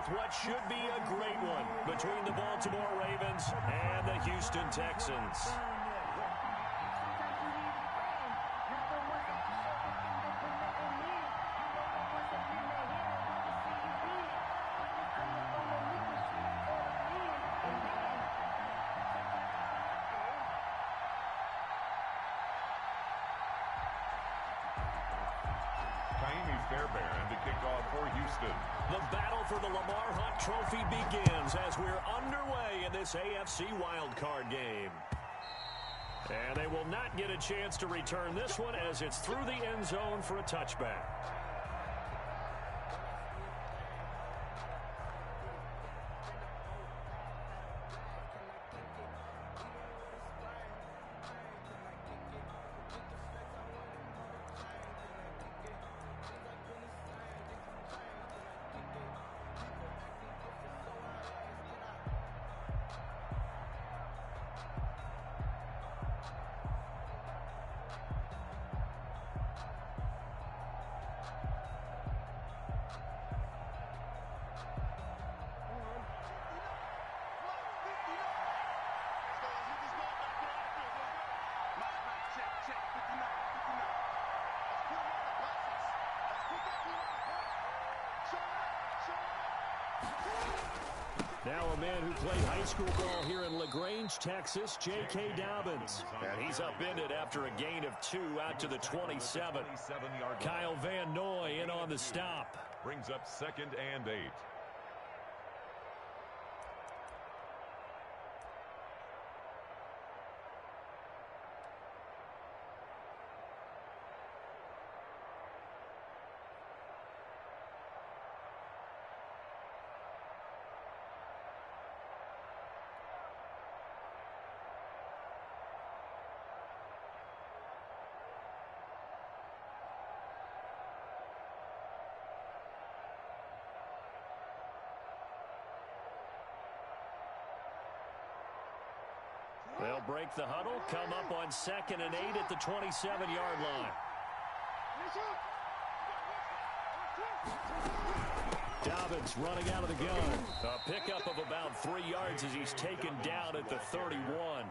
with what should be a great one between the Baltimore Ravens and the Houston Texans. To kick off for Houston. The battle for the Lamar Hunt Trophy begins as we're underway in this AFC wildcard game. And they will not get a chance to return this one as it's through the end zone for a touchback. Now a man who played high school ball here in LaGrange, Texas, J.K. Dobbins. And he's upended after a gain of 2 out to the 27. Kyle Van Noy in on the stop. Brings up 2nd and 8. They'll break the huddle, come up on 2nd and 8 at the 27-yard line. Dobbins running out of the gun. A pickup of about 3 yards as he's taken down at the 31.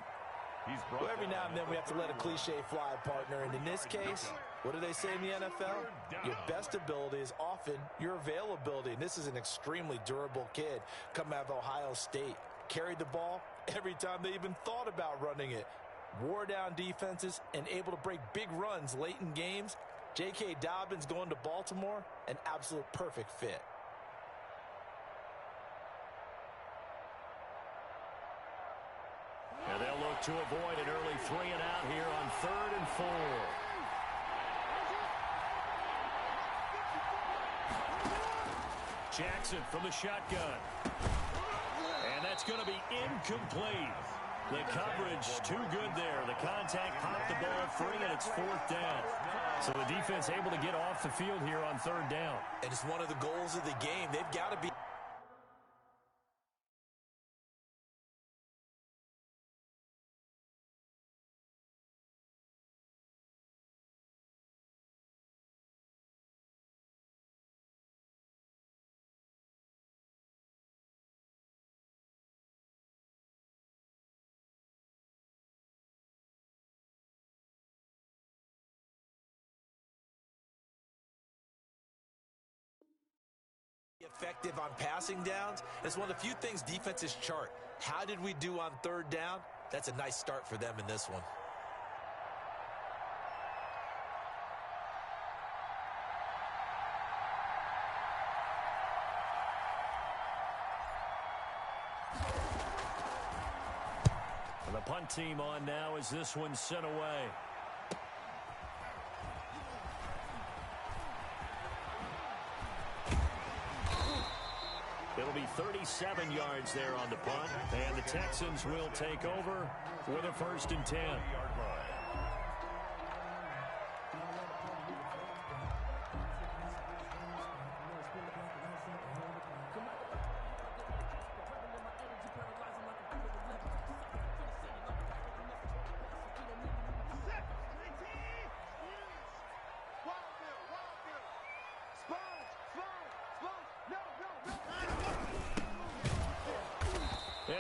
Well, every now and then we have to let a cliche fly, partner. And in this case, what do they say in the NFL? Your best ability is often your availability. And this is an extremely durable kid coming out of Ohio State. Carried the ball every time they even thought about running it. Wore down defenses and able to break big runs late in games. J.K. Dobbins going to Baltimore, an absolute perfect fit. And they'll look to avoid an early 3 and out here on 3rd and 4. Jackson from the shotgun. And that's going to be incomplete. The coverage too good there. The contact popped the ball free, and it's 4th down. So the defense able to get off the field here on 3rd down. And it's one of the goals of the game. They've got to be. Effective on passing downs. It's one of the few things defenses chart. How did we do on 3rd down? That's a nice start for them in this one. And the punt team on now as this one's sent away. It'll be 37 yards there on the punt, and the Texans will take over with a 1st and 10.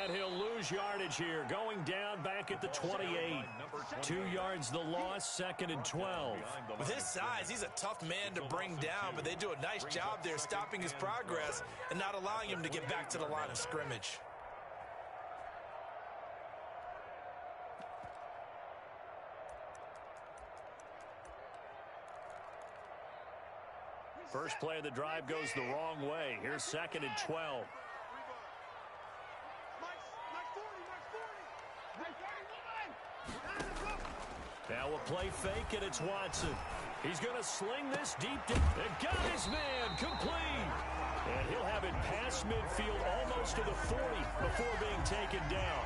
And he'll lose yardage here, going down back at the 28. 2 yards the loss, 2nd and 12. With his size, he's a tough man to bring down, but they do a nice job there stopping his progress and not allowing him to get back to the line of scrimmage. First play of the drive goes the wrong way. Here's 2nd and 12. Now a play fake, and it's Watson. He's going to sling this deep. And got his man complete. And he'll have it past midfield almost to the 40 before being taken down.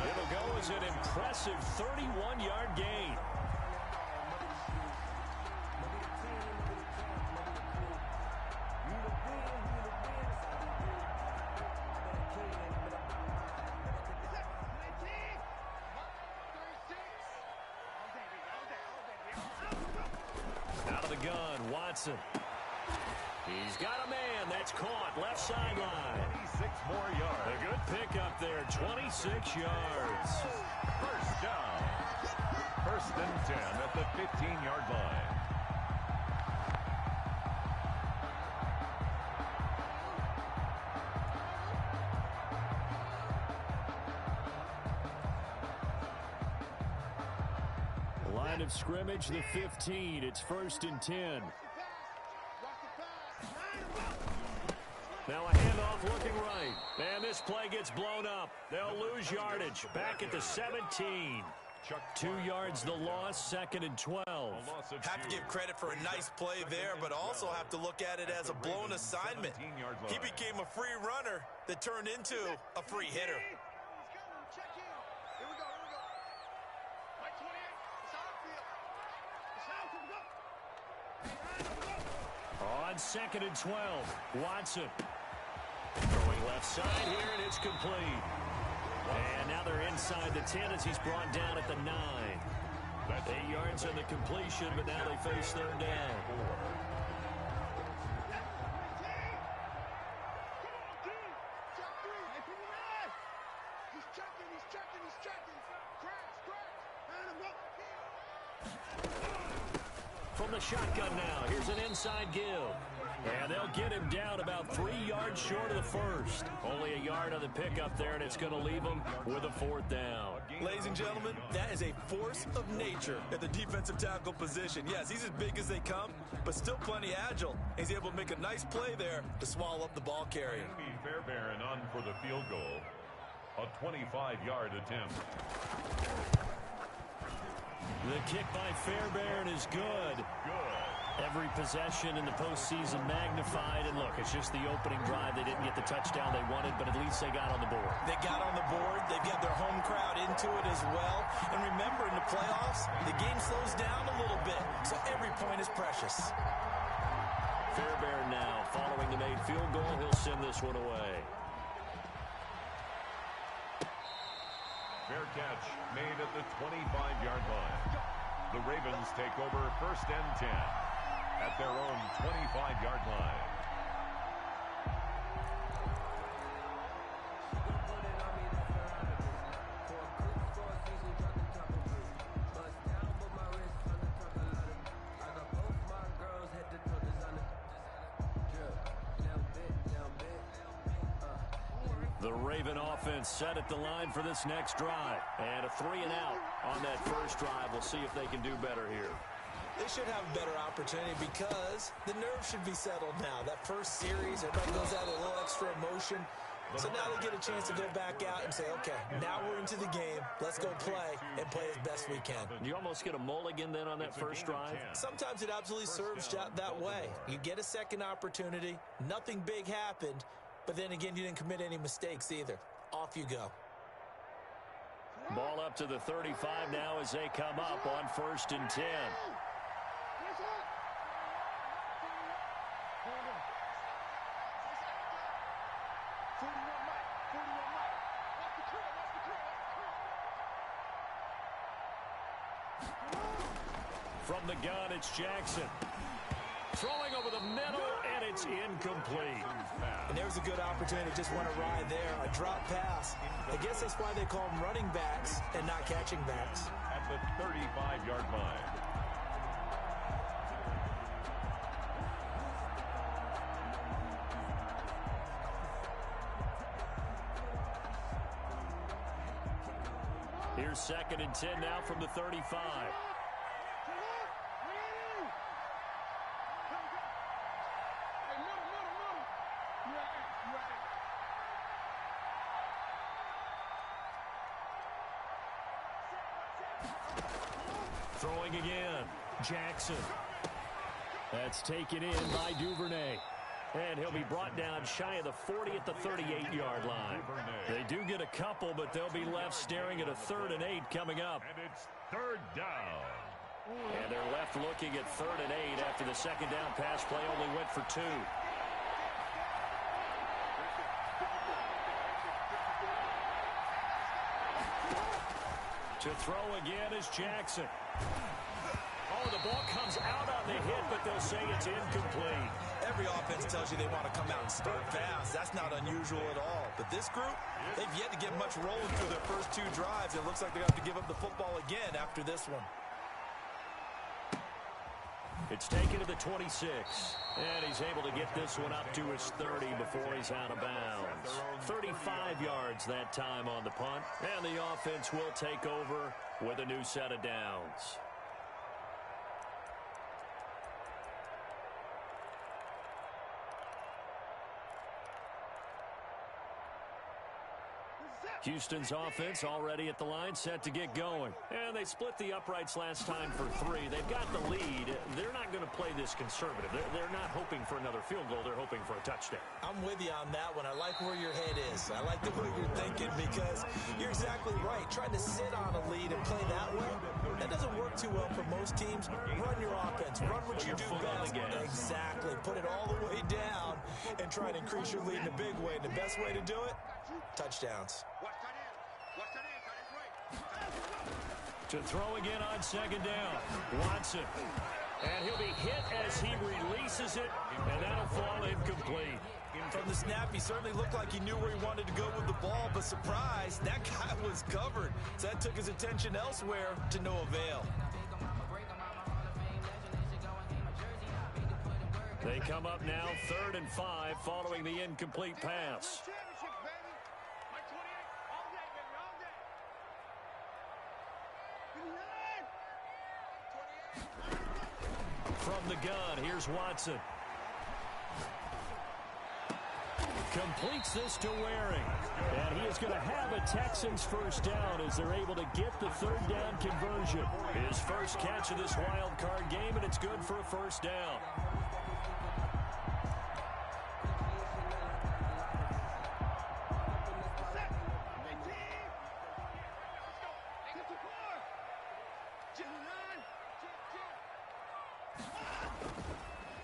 It'll go as an impressive 31-yard gain. Watson. He's got a man that's caught left sideline. 26 more yards. A good pickup there, 26 yards. First down. 1st and 10 at the 15-yard line. Line of scrimmage, the 15. It's 1st and 10. Now a handoff looking right. And this play gets blown up. They'll lose yardage. Back at the 17. 2 yards the loss, 2nd and 12. Have to give credit for a nice play there, but also have to look at it as a blown assignment. He became a free runner that turned into a free hitter. On 2nd and 12, Watson. Throwing left side here, and it's complete. And now they're inside the 10 as he's brought down at the 9. 8 yards on the completion, but now they face 3rd down. From the shotgun now, here's an inside give. And they'll get him down about 3 yards short of the first. Only a yard on the pickup there, and it's going to leave him with a 4th down. Ladies and gentlemen, that is a force of nature at the defensive tackle position. Yes, he's as big as they come, but still plenty agile. He's able to make a nice play there to swallow up the ball carrier. Fairbairn on for the field goal. A 25-yard attempt. The kick by Fairbairn is good. Every possession in the postseason magnified. And look, it's just the opening drive. They didn't get the touchdown they wanted, but at least they got on the board. They got on the board. They've got their home crowd into it as well. And remember, in the playoffs, the game slows down a little bit, so every point is precious. Fairbairn now, following the made field goal, he'll send this one away. Fair catch made at the 25-yard line. The Ravens take over 1st and 10 at their own 25-yard line. The Raven offense set at the line for this next drive. And a 3 and out on that first drive. We'll see if they can do better here. They should have a better opportunity because the nerves should be settled now. That first series, everybody goes out with a little extra emotion. So now they get a chance to go back out and say, okay, now we're into the game. Let's go play and play as best we can. You almost get a mulligan then on that first drive? Sometimes it absolutely serves that way. You get a second opportunity. Nothing big happened. But then again, you didn't commit any mistakes either. Off you go. Ball up to the 35 now as they come up on 1st and 10. From the gun, it's Jackson. Throwing over the middle, and it's it's incomplete. And there's a good opportunity to just want to ride there. A drop pass. I guess that's why they call them running backs and not catching backs. At the 35-yard line. Here's 2nd and 10 now from the 35. Throwing again. Jackson. That's taken in by Duvernay. And he'll be brought down shy of the 40 at the 38-yard line. They do get a couple, but they'll be left staring at a 3rd and 8 coming up. And it's 3rd down. And they're left looking at 3rd and 8 after the 2nd down pass play only went for 2. To throw again is Jackson. Oh, the ball comes out on the hit, but they'll say it's incomplete. Every offense tells you they want to come out and start fast. That's not unusual at all. But this group, they've yet to get much rolling through their first 2 drives. It looks like they're going to have to give up the football again after this one. It's taken to the 26. And he's able to get this one up to his 30 before he's out of bounds. 35 yards that time on the punt. And the offense will take over with a new set of downs. Houston's offense already at the line, set to get going. And they split the uprights last time for 3. They've got the lead. They're not going to play this conservative. They're not hoping for another field goal. They're hoping for a touchdown. I'm with you on that one. I like where your head is. I like the way you're thinking because you're exactly right. Trying to sit on a lead and play that way, that doesn't work too well for most teams. Run your offense. Run what you do best. Exactly. Put it all the way down and try to increase your lead in a big way. And the best way to do it, touchdowns. To throw again on 2nd down. Watson. And he'll be hit as he releases it, and that'll fall incomplete. From the snap, he certainly looked like he knew where he wanted to go with the ball, but surprise, that guy was covered. So that took his attention elsewhere to no avail. They come up now 3rd and 5 following the incomplete pass. From the gun, here's Watson. Completes this to Waring. And he is going to have a Texans first down as they're able to get the 3rd down conversion. His first catch of this wild card game, and it's good for a first down.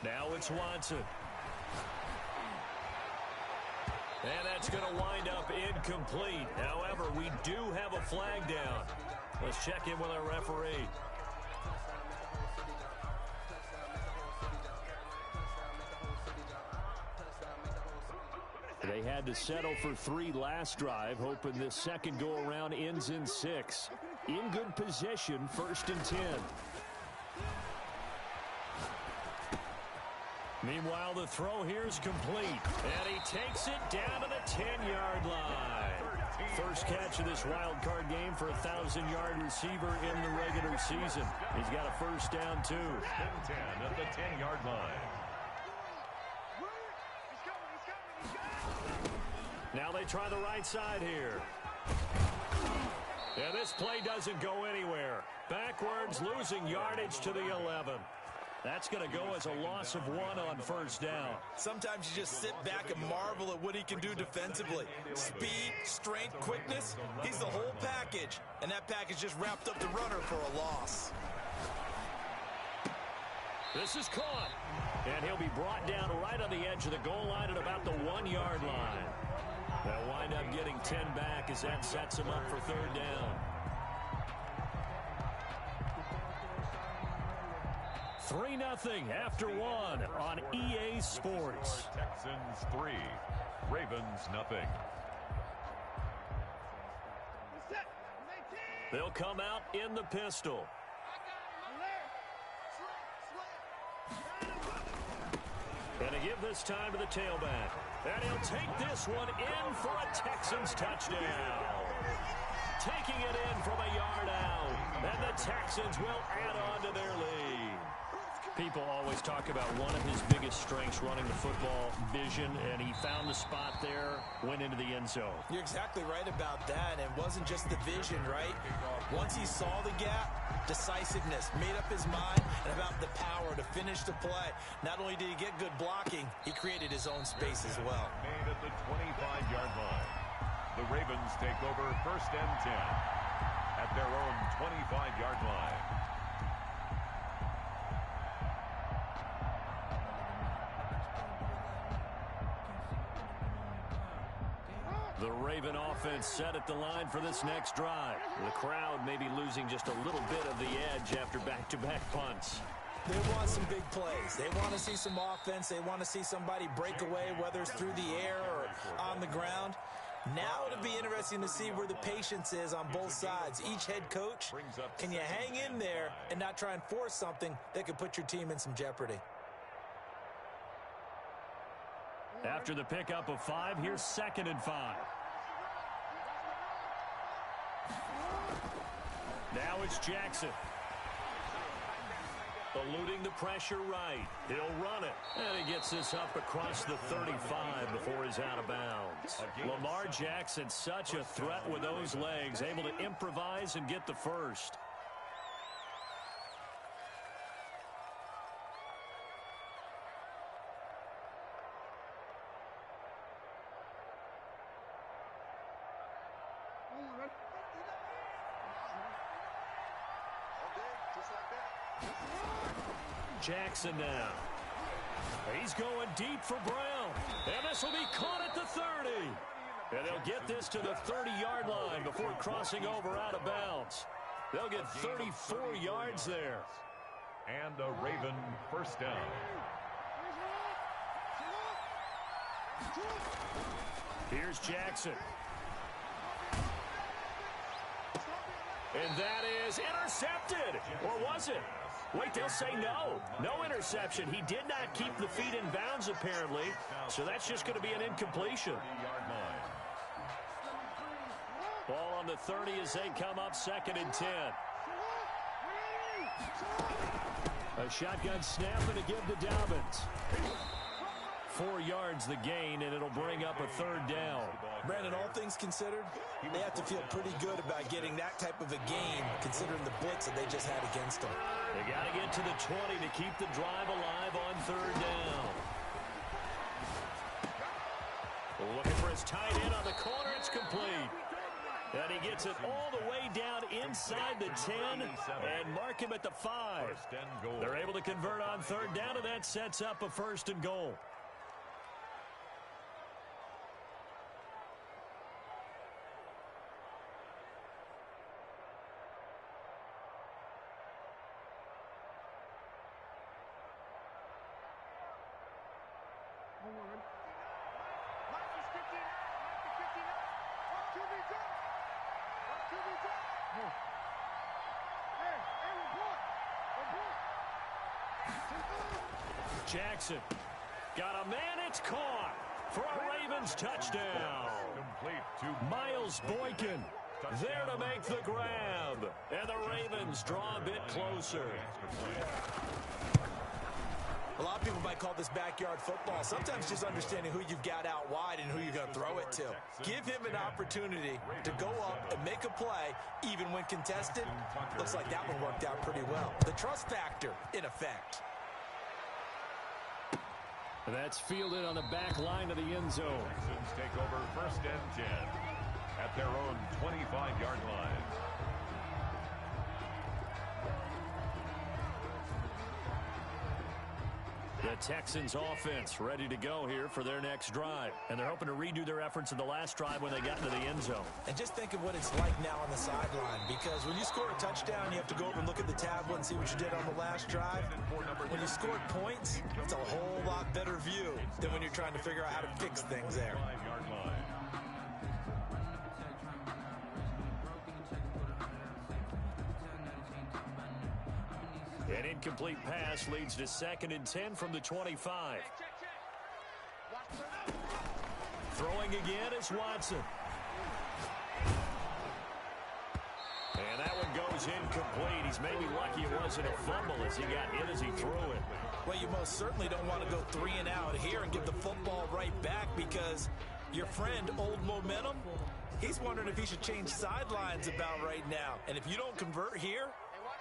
Now it's Watson. And that's going to wind up incomplete. However, we do have a flag down. Let's check in with our referee. They had to settle for 3 last drive, hoping this second go-around ends in 6. In good position, 1st and 10. Meanwhile, the throw here is complete. And he takes it down to the 10-yard line. First catch of this wild card game for a 1,000-yard receiver in the regular season. He's got a first down, too. 10 at the 10-yard line. Now they try the right side here. Yeah, this play doesn't go anywhere. Backwards, losing yardage to the 11. That's going to go as a loss of 1 on first down. Sometimes you just sit back and marvel at what he can do defensively. Speed, strength, quickness, he's the whole package. And that package just wrapped up the runner for a loss. This is caught. And he'll be brought down right on the edge of the goal line at about the 1-yard line. They'll wind up getting 10 back as that sets him up for third down. 3-0 after one on EA Sports. Texans 3, Ravens nothing. They'll come out in the pistol. And to give this time to the tailback. And he'll take this one in for a Texans touchdown. Taking it in from a yard out. And the Texans will add on to their lead. People always talk about one of his biggest strengths running the football, vision, and he found the spot there, went into the end zone. You're exactly right about that. And it wasn't just the vision, right? Once he saw the gap, decisiveness, made up his mind, and about the power to finish the play. Not only did he get good blocking, he created his own space as well. Made at the 25-yard line. The Ravens take over 1st and 10 at their own 25-yard line. The Raven offense set at the line for this next drive. The crowd may be losing just a little bit of the edge after back-to-back punts. They want some big plays. They want to see some offense. They want to see somebody break away, whether it's through the air or on the ground. Now it'll be interesting to see where the patience is on both sides. Each head coach, can you hang in there and not try and force something that could put your team in some jeopardy? After the pickup of 5, here's 2nd and 5. Now it's Jackson. Eluding the pressure right. He'll run it. And he gets this up across the 35 before he's out of bounds. Lamar Jackson, such a threat with those legs, able to improvise and get the first. Jackson now. He's going deep for Brown. And this will be caught at the 30. And they'll get this to the 30-yard line before crossing over out of bounds. They'll get 34 yards there. And a Raven 1st down. Here's Jackson. And that is intercepted. Or was it? Wait, they'll say no. No interception. He did not keep the feet in bounds, apparently. So that's just going to be an incompletion. Ball on the 30 as they come up 2nd and 10. A shotgun snap and a give to Dobbins. 4 yards the gain, and it'll bring up a 3rd down. Brandon, all things considered, they have to feel pretty good about getting that type of a game, considering the blitz that they just had against them. They got to get to the 20 to keep the drive alive on 3rd down. Looking for his tight end on the corner. It's complete. And he gets it all the way down inside the 10 and mark him at the 5. They're able to convert on 3rd down, and that sets up a 1st and goal. Jackson got a man. It's caught for a Ravens touchdown. Miles Boykin there to make the grab. And the Ravens draw a bit closer. A lot of people might call this backyard football. Sometimes just understanding who you've got out wide and who you're going to throw it to. Give him an opportunity to go up and make a play, even when contested. Looks like that one worked out pretty well. The trust factor, in effect. That's fielded on the back line of the end zone. Texans take over 1st and 10 at their own 25-yard line. The Texans offense ready to go here for their next drive. And they're hoping to redo their efforts in the last drive when they got into the end zone. And just think of what it's like now on the sideline, because when you score a touchdown, you have to go over and look at the tablet and see what you did on the last drive. When you scored points, it's a whole lot better view than when you're trying to figure out how to fix things there. An incomplete pass leads to 2nd and 10 from the 25. Throwing again is Watson. And that one goes incomplete. He's maybe lucky it wasn't a fumble as he got hit as he threw it. Well, you most certainly don't want to go 3 and out here and give the football right back, because your friend, Old Momentum, he's wondering if he should change sidelines about right now. And if you don't convert here,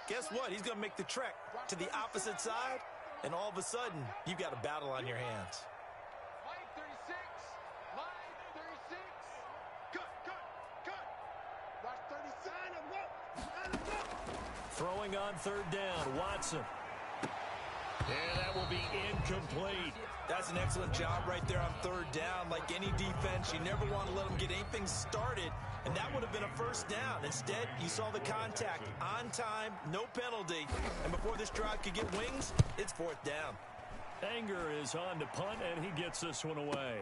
guess what? He's going to make the trek to the opposite side, and all of a sudden, you've got a battle on your hands. Throwing on 3rd down, Watson. And that will be incomplete. That's an excellent job right there on 3rd down. Like any defense, you never want to let them get anything started, and that would have been a 1st down. Instead, you saw the contact on time, no penalty, and before this drive could get wings, it's 4th down. Anger is on to punt, and he gets this one away.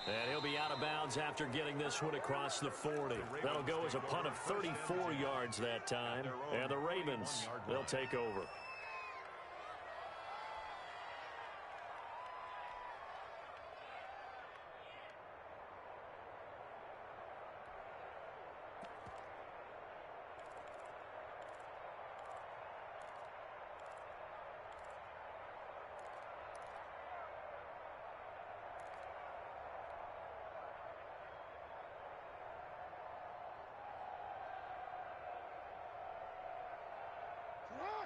And he'll be out of bounds after getting this one across the 40. That'll go as a punt of 34 yards that time. And the Ravens, they'll take over.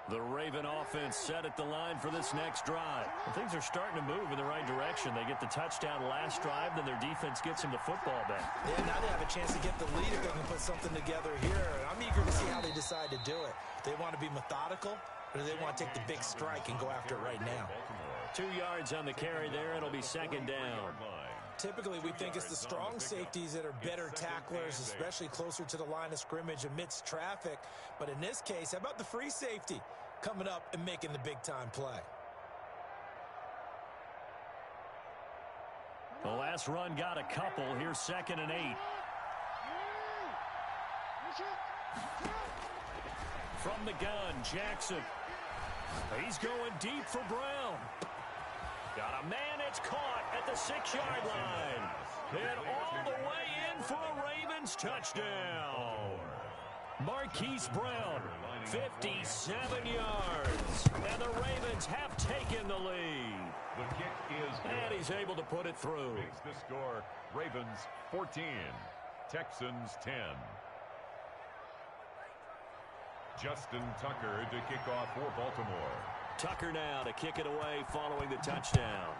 The Raven offense set at the line for this next drive. And things are starting to move in the right direction. They get the touchdown last drive, then their defense gets them the football back. Yeah, now they have a chance to get the lead if they can put something together here. I'm eager to see how they decide to do it. They want to be methodical, or do they want to take the big strike and go after it right now? 2 yards on the carry there. It'll be 2nd down. Typically, we think it's the strong safeties that are better tacklers, especially closer to the line of scrimmage amidst traffic. But in this case, how about the free safety coming up and making the big-time play? The last run got a couple. Here's 2nd and 8. From the gun, Jackson. He's going deep for Brown. Got a man, it's caught at the 6-yard line. And all the way in for a Ravens touchdown. Marquise Brown, 57 yards. And the Ravens have taken the lead. The kick is good. And he's able to put it through. Makes the score Ravens 14, Texans 10. Justin Tucker to kick off for Baltimore. Tucker now to kick it away following the touchdown.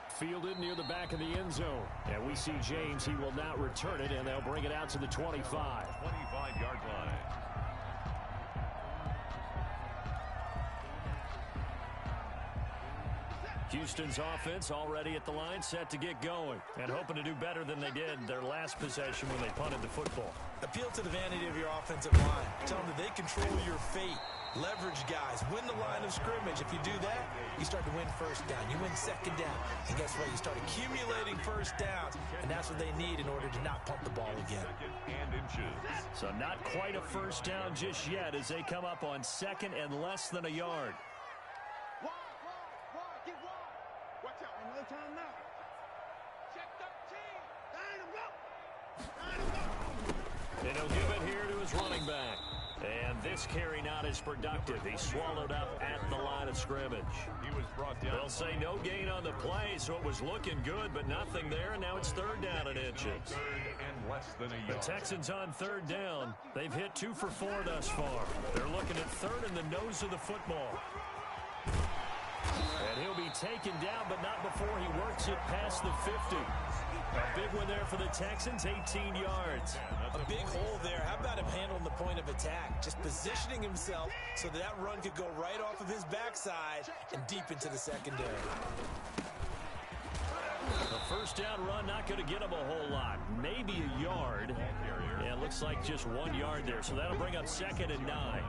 Fielded near the back of the end zone. And we see James. He will not return it, and they'll bring it out to the 25. 25-yard line. Houston's offense already at the line, set to get going, and hoping to do better than they did their last possession when they punted the football. Appeal to the vanity of your offensive line. Tell them that they control your fate. Leverage guys. Win the line of scrimmage. If you do that, you start to win 1st down. You win 2nd down. And guess what? You start accumulating 1st downs, and that's what they need in order to not punt the ball again. And inches. So not quite a 1st down just yet as they come up on 2nd and less than a yard. And he'll give it here to his running back. And this carry not as productive. He swallowed up at the line of scrimmage. He was brought down. They'll say no gain on the play, so it was looking good, but nothing there, and now it's 3rd down and inches. 3rd and less than a The yard. Texans on 3rd down. They've hit 2 for 4 thus far. They're looking at 3rd in the nose of the football. And he'll be taken down, but not before he works it past the 50. A big one there for the Texans, 18 yards. A big hole there. How about him handling the point of attack? Just positioning himself so that run could go right off of his backside and deep into the secondary. The first down run not going to get him a whole lot. Maybe a yard. Yeah, it looks like just 1 yard there. So that'll bring up 2nd and 9.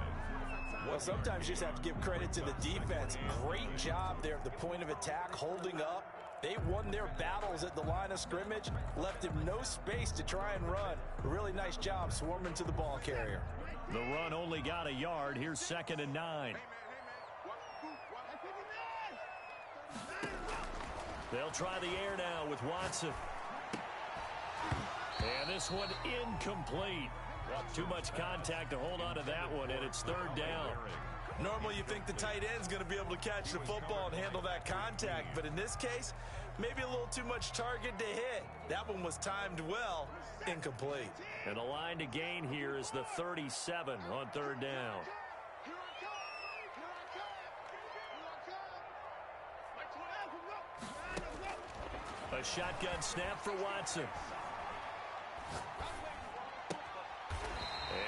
Well, sometimes you just have to give credit to the defense. Great job there at the point of attack, holding up. They won their battles at the line of scrimmage, left him no space to try and run. A really nice job swarming to the ball carrier. The run only got a yard. Here's 2nd and 9. They'll try the air now with Watson. And this one incomplete. Too much contact to hold on to that one, and it's 3rd down. Normally you think the tight end's going to be able to catch the football and handle that contact, but in this case, maybe a little too much target to hit. That one was timed well, incomplete. And the line to gain here is the 37 on 3rd down. A shotgun snap for Watson.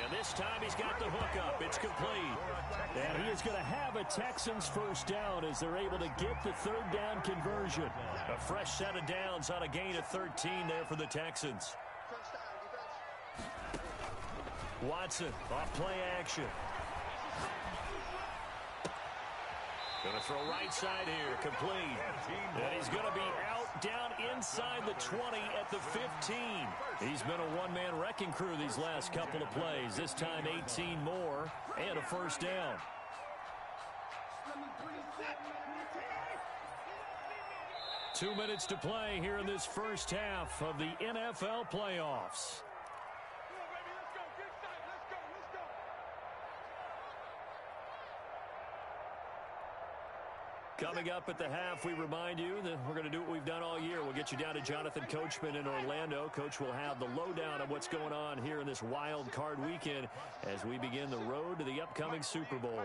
And this time he's got the hook up. It's complete. And he is going to have a Texans first down as they're able to get the 3rd down conversion. A fresh set of downs on a gain of 13 there for the Texans. Watson off play action. Going to throw right side here, complete. And he's going to be out down inside the 20 at the 15. He's been a one-man wrecking crew these last couple of plays. This time 18 more and a first down. Two minutes to play here in this first half of the NFL playoffs. Coming up at the half, we remind you that we're going to do what we've done all year. We'll get you down to Jonathan Coachman in Orlando. Coach will have the lowdown of what's going on here in this wild card weekend as we begin the road to the upcoming Super Bowl.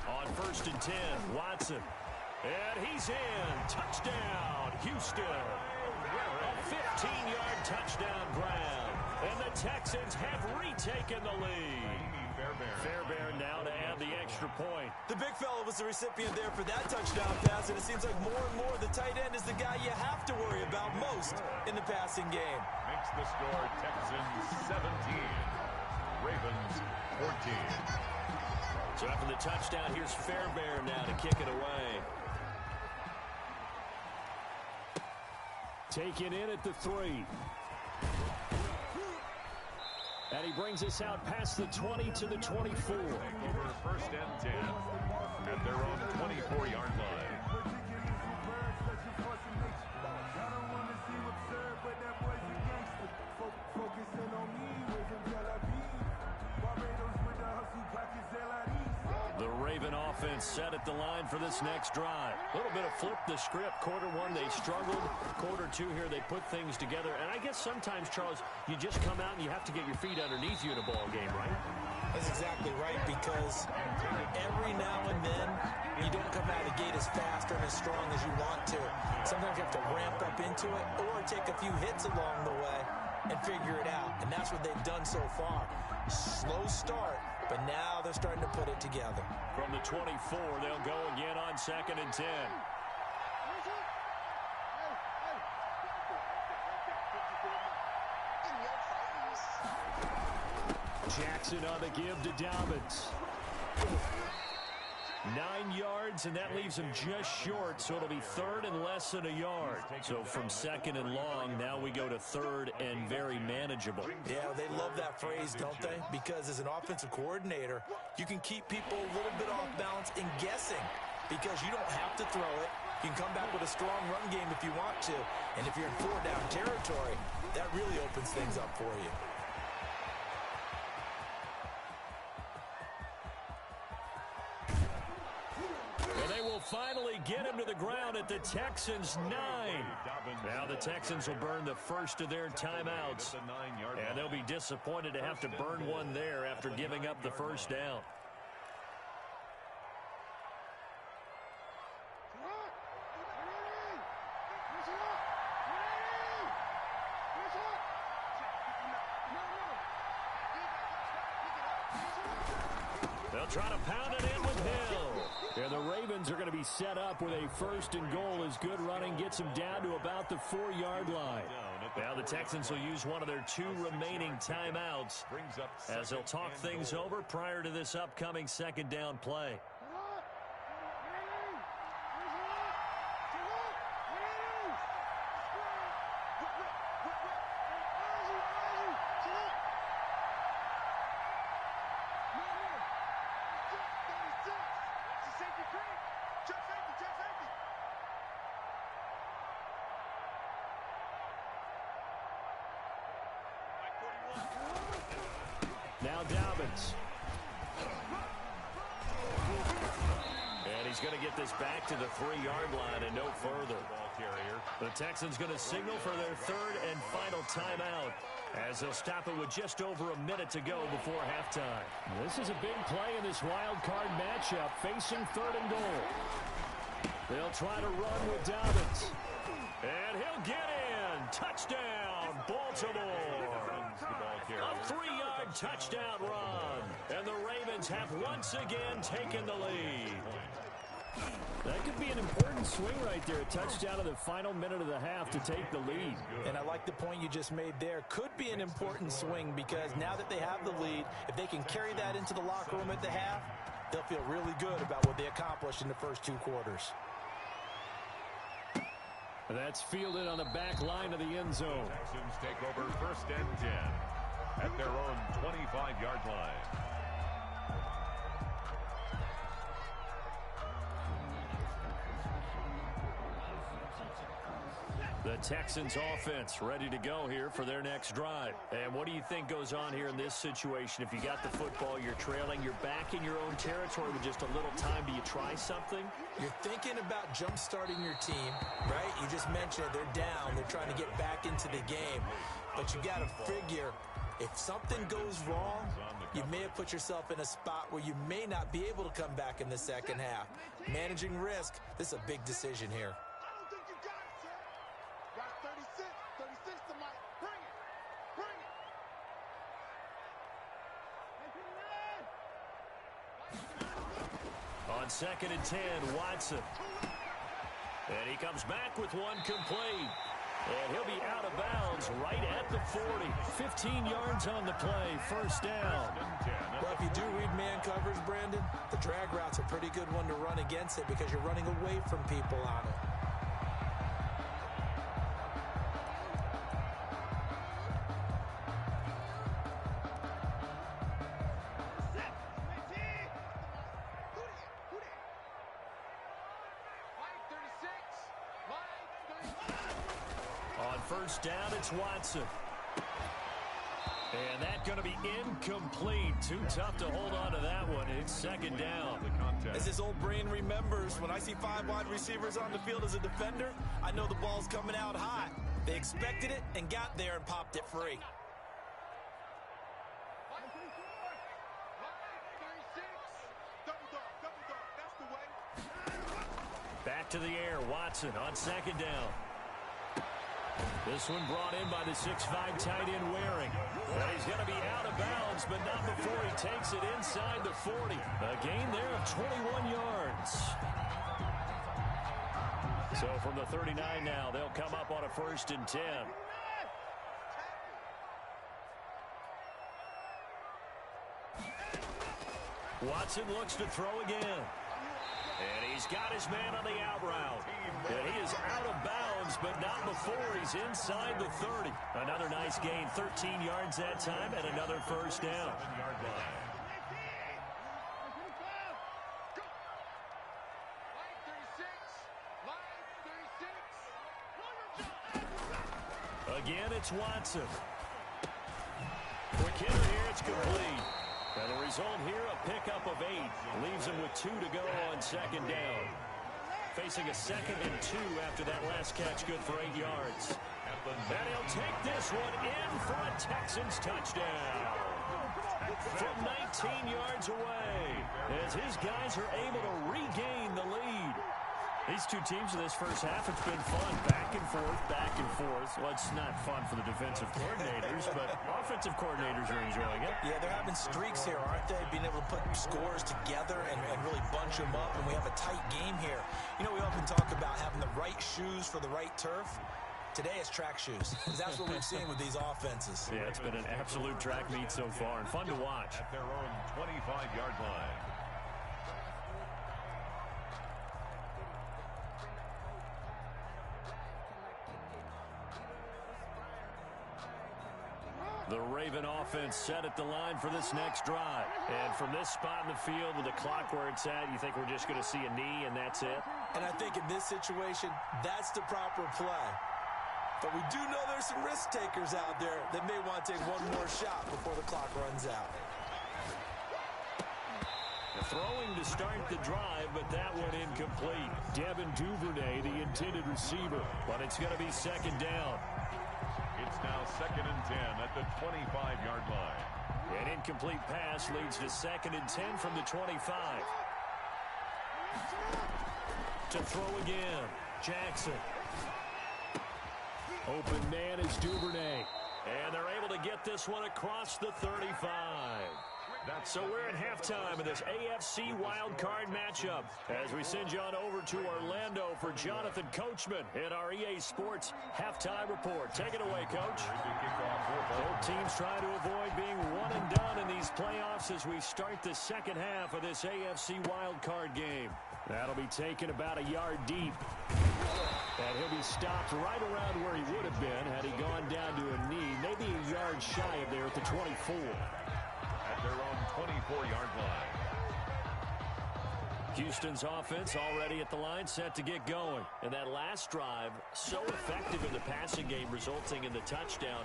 On 1st and 10, Watson. And he's in. Touchdown, Houston. A 15-yard touchdown grab. And the Texans have retaken the lead. Fairbairn now to add the extra point. The big fella was the recipient there for that touchdown pass, and it seems like more and more the tight end is the guy you have to worry about most in the passing game. Makes the score Texans 17, Ravens 14. So after the touchdown, here's Fairbairn now to kick it away. Taken in at the 3. And he brings us out past the 20 to the 24. Over 1st and 10 at their own 24-yard line. The Raven offense set at the line for this next drive. A little bit of flip the script. Quarter 1, they struggled. Quarter 2 here, they put things together. And I guess sometimes, Charles, you just come out and you have to get your feet underneath you in a ball game, right? That's exactly right, because every now and then you don't come out of the gate as fast or as strong as you want to. Sometimes you have to ramp up into it or take a few hits along the way and figure it out. And that's what they've done so far. Slow start, but now they're starting to put it together. From the 24, they'll go again on 2nd and 10. Jackson on the give to Dobbins. 9 yards, and that leaves him just short, so it'll be 3rd and less than a yard. So from 2nd and long, now we go to 3rd and very manageable. Yeah, they love that phrase, don't they? Because as an offensive coordinator, you can keep people a little bit off balance and guessing, because you don't have to throw it. You can come back with a strong run game if you want to. And if you're in 4-down territory, that really opens things up for you. Finally get him to the ground at the Texans' 9. Now the Texans will burn the first of their timeouts. And they'll be disappointed to have to burn one there after giving up the first down. try to pound it in with Hill. And the Ravens are going to be set up with a 1st and goal as good running gets them down to about the 4-yard line. Now the Texans will use one of their 2 remaining timeouts as they'll talk things over prior to this upcoming 2nd down play. Now Dobbins. And he's going to get this back to the 3-yard line and no further. The Texans going to signal for their 3rd and final timeout as they'll stop it with just over a minute to go before halftime. This is a big play in this wild card matchup facing 3rd and goal. They'll try to run with Dobbins. And he'll get in. Touchdown, Baltimore. A 3-yard touchdown run. And the Ravens have once again taken the lead. That could be an important swing right there. A touchdown in the final minute of the half to take the lead. And I like the point you just made there. Could be an important swing because now that they have the lead, if they can carry that into the locker room at the half, they'll feel really good about what they accomplished in the first 2 quarters. That's fielded on the back line of the end zone. Texans take over 1st and 10 at their own 25-yard line. The Texans offense ready to go here for their next drive. And what do you think goes on here in this situation? If you got the football, you're trailing, you're back in your own territory with just a little time. Do you try something? You're thinking about jump-starting your team, right? You just mentioned they're down. They're trying to get back into the game. But you got to figure if something goes wrong, you may have put yourself in a spot where you may not be able to come back in the second half. Managing risk, this is a big decision here. On 2nd and 10, Watson. And he comes back with one complete. And he'll be out of bounds right at the 40. 15 yards on the play, 1st down. Well, if you do read man coverage, Brandon, the drag route's a pretty good one to run against it because you're running away from people on it. First down, it's Watson. And that's going to be incomplete. Too tough to hold on to that one. It's 2nd down. As his old brain remembers, when I see 5 wide receivers on the field as a defender, I know the ball's coming out hot. They expected it and got there and popped it free. Back to the air, Watson on 2nd down. This one brought in by the 6'5" tight end Waring. And he's going to be out of bounds, but not before he takes it inside the 40. A gain there of 21 yards. So from the 39 now, they'll come up on a 1st and 10. Watson looks to throw again. And he's got his man on the out route. And he is out of bounds, but not before he's inside the 30. Another nice gain, 13 yards that time, and another 1st down. Again, it's Watson. Quick hitter here, it's complete. And the result here, a pickup of 8. Leaves him with 2 to go on 2nd down. Facing a 2nd and 2 after that last catch, good for 8 yards. And he'll take this one in for a Texans touchdown. From 19 yards away, as his guys are able to regain the lead. He these two teams in this first half, it's been fun. Back and forth, back and forth. Well, it's not fun for the defensive coordinators, but offensive coordinators are enjoying it. Yeah, they're having streaks here, aren't they? Being able to put scores together and really bunch them up, and we have a tight game here. You know, we often talk about having the right shoes for the right turf. Today it's track shoes. That's what we've seen with these offenses. Yeah, it's been an absolute track meet so far and fun to watch. At their own 25-yard line. The Raven offense set at the line for this next drive. And from this spot in the field with the clock where it's at, you think we're just going to see a knee and that's it? And I think in this situation, that's the proper play. But we do know there's some risk takers out there that may want to take one more shot before the clock runs out. Throwing to start the drive, but that one incomplete. Devin Duvernay, the intended receiver, but it's going to be second down. It's now 2nd and 10 at the 25-yard line. An incomplete pass leads to 2nd and 10 from the 25. To throw again, Jackson. Open man is Duvernay. And they're able to get this one across the 35. So we're at halftime of this AFC wildcard matchup as we send you on over to Orlando for Jonathan Coachman in our EA Sports halftime report. Take it away, Coach. Both teams trying to avoid being one and done in these playoffs as we start the second half of this AFC wildcard game. That'll be taken about a yard deep. And he'll be stopped right around where he would have been had he gone down to a knee, maybe a yard shy of there at the 24. At their own 24-yard line. Houston's offense already at the line, set to get going. And that last drive, so effective in the passing game, resulting in the touchdown.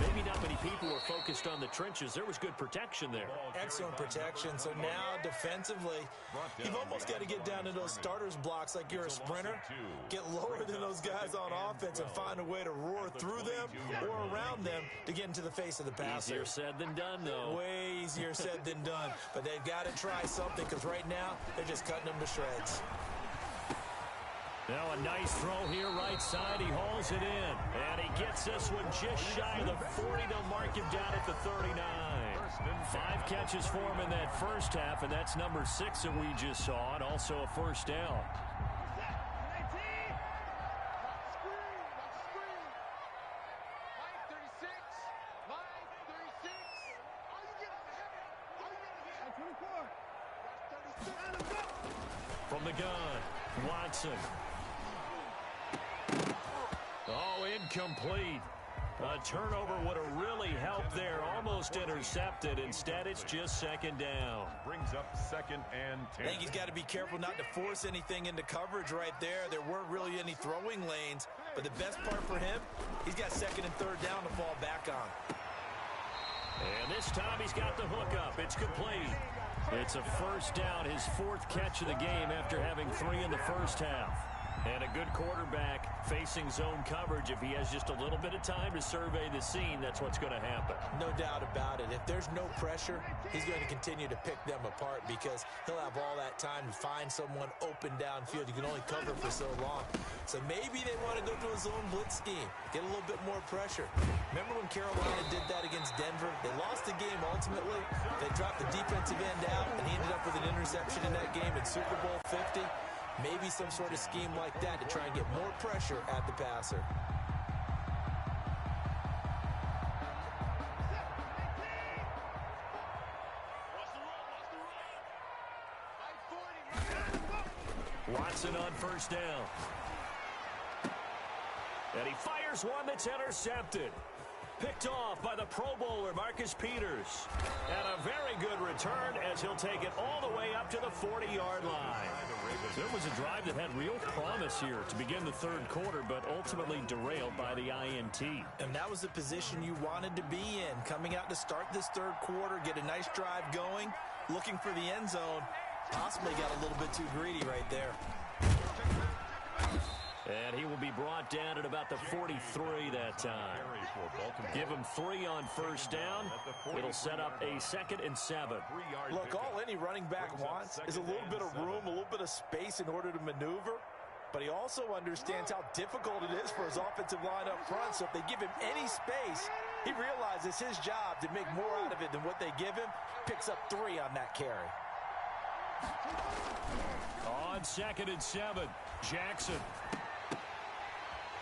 Maybe not many people were focused on the trenches. There was good protection there. Excellent protection. So now defensively, you've almost got to get down to those starters blocks like you're a sprinter. Get lower than those guys on offense and find a way to roar through them or around them to get into the face of the passer. Easier said than done, though. Way easier said than done. But they've got to try something because right now they're just cutting them to shreds. Now a nice throw here right side. He hauls it in. And he gets this one just shy of the 40. They'll mark him down at the 39. 5 catches for him in that first half, and that's number 6 that we just saw, and also a first down. From the gun, Watson. Oh, incomplete. A turnover would have really helped there. Almost intercepted. Instead, it's just second down. Brings up 2nd and 10. I think he's got to be careful not to force anything into coverage right there. There weren't really any throwing lanes. But the best part for him, he's got 2nd and 3rd down to fall back on. And this time he's got the hook up. It's complete. It's a first down, his 4th catch of the game after having 3 in the first half. And a good quarterback facing zone coverage. If he has just a little bit of time to survey the scene, that's what's going to happen. No doubt about it. If there's no pressure, he's going to continue to pick them apart because he'll have all that time to find someone open downfield. You can only cover for so long. So maybe they want to go to a zone blitz scheme, get a little bit more pressure. Remember when Carolina did that against Denver? They lost the game ultimately. They dropped the defensive end out, and he ended up with an interception in that game in Super Bowl 50. Maybe some sort of scheme like that to try and get more pressure at the passer. Watson on first down. And he fires one that's intercepted. Picked off by the Pro Bowler, Marcus Peters. And a very good return as he'll take it all the way up to the 40-yard line. There was a drive that had real promise here to begin the 3rd quarter, but ultimately derailed by the INT. And that was the position you wanted to be in. Coming out to start this 3rd quarter, get a nice drive going, looking for the end zone. Possibly got a little bit too greedy right there. And he will be brought down at about the 43 that time. Give him 3 on first down. It'll set up a 2nd and 7. Look, all any running back wants is a little bit of room, a little bit of space in order to maneuver. but he also understands how difficult it is for his offensive line up front. So if they give him any space, he realizes his job to make more out of it than what they give him. Picks up 3 on that carry. On 2nd and 7, Jackson.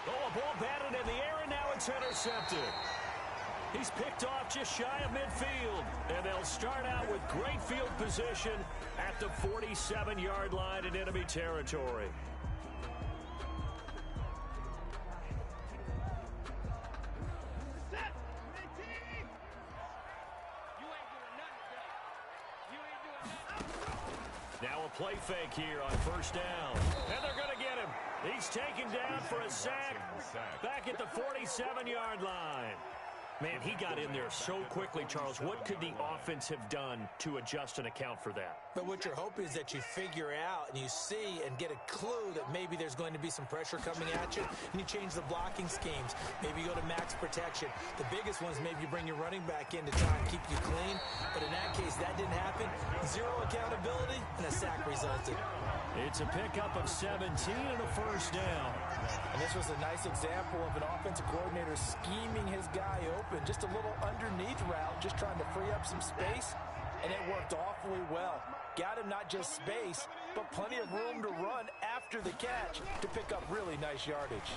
Oh, a ball batted in the air, and now it's intercepted. He's picked off just shy of midfield, and they'll start out with great field position at the 47-yard line in enemy territory. Now a play fake here on 1st down, and they're going to get him. He's taken down for a sack back at the 47-yard line. Man, he got in there so quickly, Charles. What could the offense have done to adjust and account for that? But what you're hoping is that you figure out and you see and get a clue that maybe there's going to be some pressure coming at you, and you change the blocking schemes. Maybe you go to max protection. The biggest one is maybe you bring your running back in to try and keep you clean. But in that case, that didn't happen. 0 accountability, and a sack resulted. It's a pickup of 17 and a 1st down. And this was a nice example of an offensive coordinator scheming his guy open. Just a little underneath route, just trying to free up some space, and it worked awfully well. Got him not just space, but plenty of room to run after the catch to pick up really nice yardage.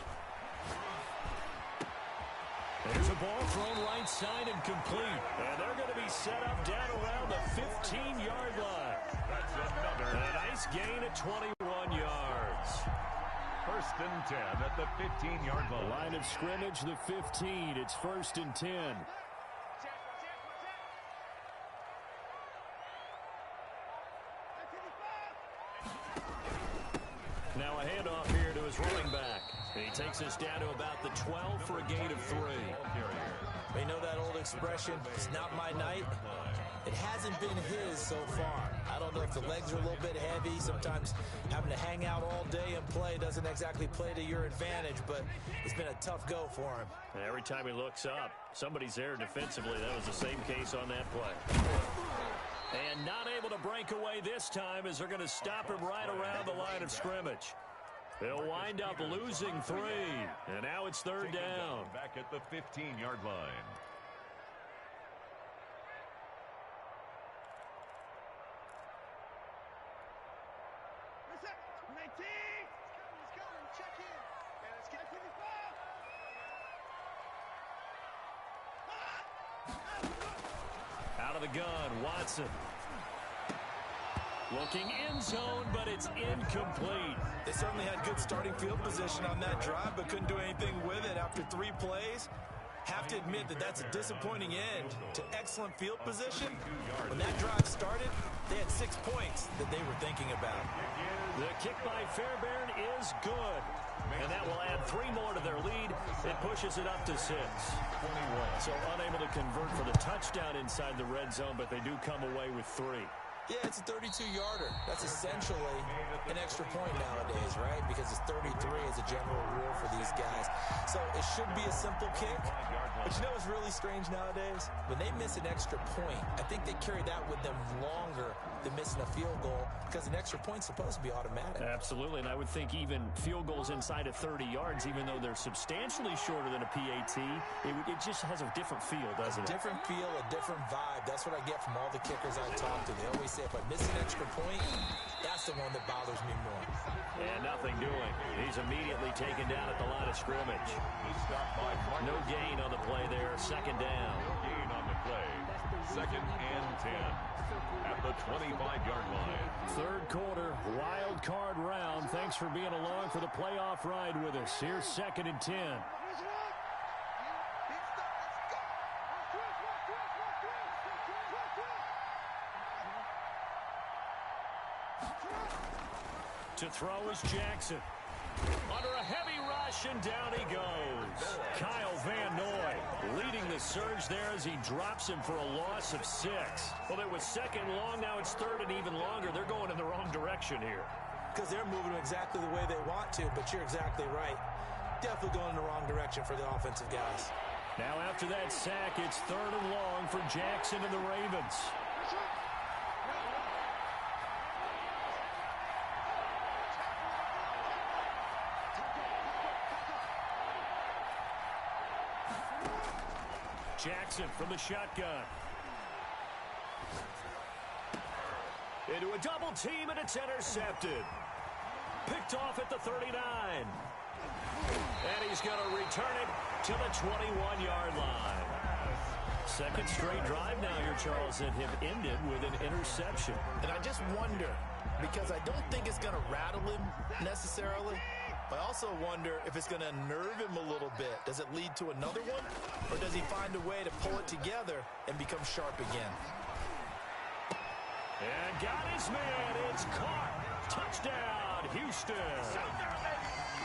There's a ball thrown right side and complete. And they're going to be set up down around the 15-yard line. A nice gain at 21 yards. 1st and 10 at the 15-yard line. Line of scrimmage, the 15. It's 1st and 10. Now a handoff here to his running back. And he takes us down to about the 12 for a gain of 3. You know that old expression, it's not my night? It hasn't been his so far. I don't know if the legs are a little bit heavy. Sometimes having to hang out all day and play doesn't exactly play to your advantage, but it's been a tough go for him. And every time he looks up, somebody's there defensively. That was the same case on that play. And not able to break away this time as they're going to stop him right around the line of scrimmage. They'll wind up losing 3. And now it's 3rd down. Back at the 15-yard line. Out of the gun, Watson. Looking in zone, but it's incomplete. They certainly had good starting field position on that drive, but couldn't do anything with it after 3 plays. Have to admit that that's a disappointing end to excellent field position. When that drive started, they had 6 points that they were thinking about. The kick by Fairbairn is good. And that will add 3 more to their lead. It pushes it up to 6. So unable to convert for the touchdown inside the red zone, but they do come away with 3. Yeah, it's a 32-yarder. That's essentially an extra point nowadays, right? Because it's 33 as a general rule for these guys. So it should be a simple kick. But you know what's really strange nowadays? When they miss an extra point, I think they carry that with them longer than missing a field goal because an extra point's supposed to be automatic. Absolutely, and I would think even field goals inside of 30 yards, even though they're substantially shorter than a PAT, it just has a different feel, doesn't it? A different feel, a different vibe. That's what I get from all the kickers I talk to. They always say, if I miss an extra point, that's the one that bothers me more. And nothing doing. He's immediately taken down at the line of scrimmage. No gain on the play there. 2nd down. No gain on the play. 2nd and 10 at the 25-yard line. 3rd quarter, wild card round. Thanks for being along for the playoff ride with us. Here's 2nd and 10. To throw is Jackson. Under a heavy rush, and down he goes. Kyle Van Noy leading the surge there as he drops him for a loss of 6. Well, it was 2nd long. Now it's 3rd and even longer. They're going in the wrong direction here. Because they're moving exactly the way they want to, but you're exactly right. Definitely going in the wrong direction for the offensive guys. Now after that sack, it's 3rd and long for Jackson and the Ravens. Jackson from the shotgun. Into a double team, and it's intercepted. Picked off at the 39. And he's going to return it to the 21-yard line. Second straight drive now here, Charles, that have ended with an interception. And I just wonder, because I don't think it's going to rattle him necessarily, but I also wonder if it's going to unnerve him a little bit. Does it lead to another one? Or does he find a way to pull it together and become sharp again? And got his man. It's caught. Touchdown, Houston.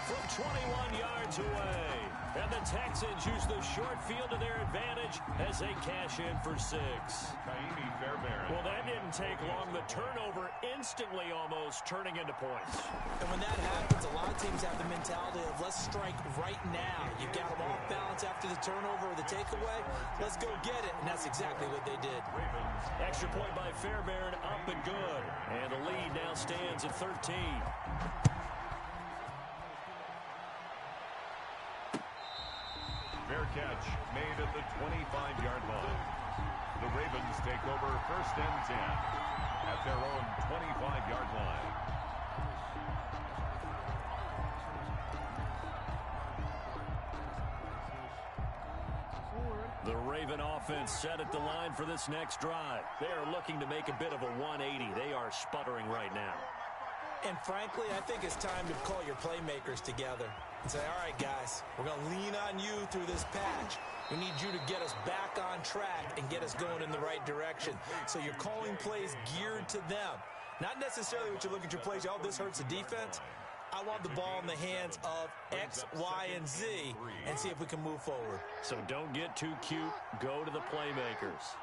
From 21 yards away. And the Texans use the short field to their advantage as they cash in for 6. Well, that didn't take long. The turnover instantly almost turning into points. And when that happens, a lot of teams have the mentality of let's strike right now. You've got them off balance after the turnover or the takeaway. Let's go get it. And that's exactly what they did. Extra point by Fairbairn, up and good. And the lead now stands at 13. Fair catch made at the 25-yard line. The Ravens take over 1st and 10 at their own 25-yard line. The Raven offense set at the line for this next drive. They are looking to make a bit of a 180. They are sputtering right now. And frankly, I think it's time to call your playmakers together and say, all right, guys, we're going to lean on you through this patch. We need you to get us back on track and get us going in the right direction. So you're calling plays geared to them. Not necessarily what you look at your plays, oh, this hurts the defense. I want the ball in the hands of X, Y, and Z and see if we can move forward. So don't get too cute. Go to the playmakers.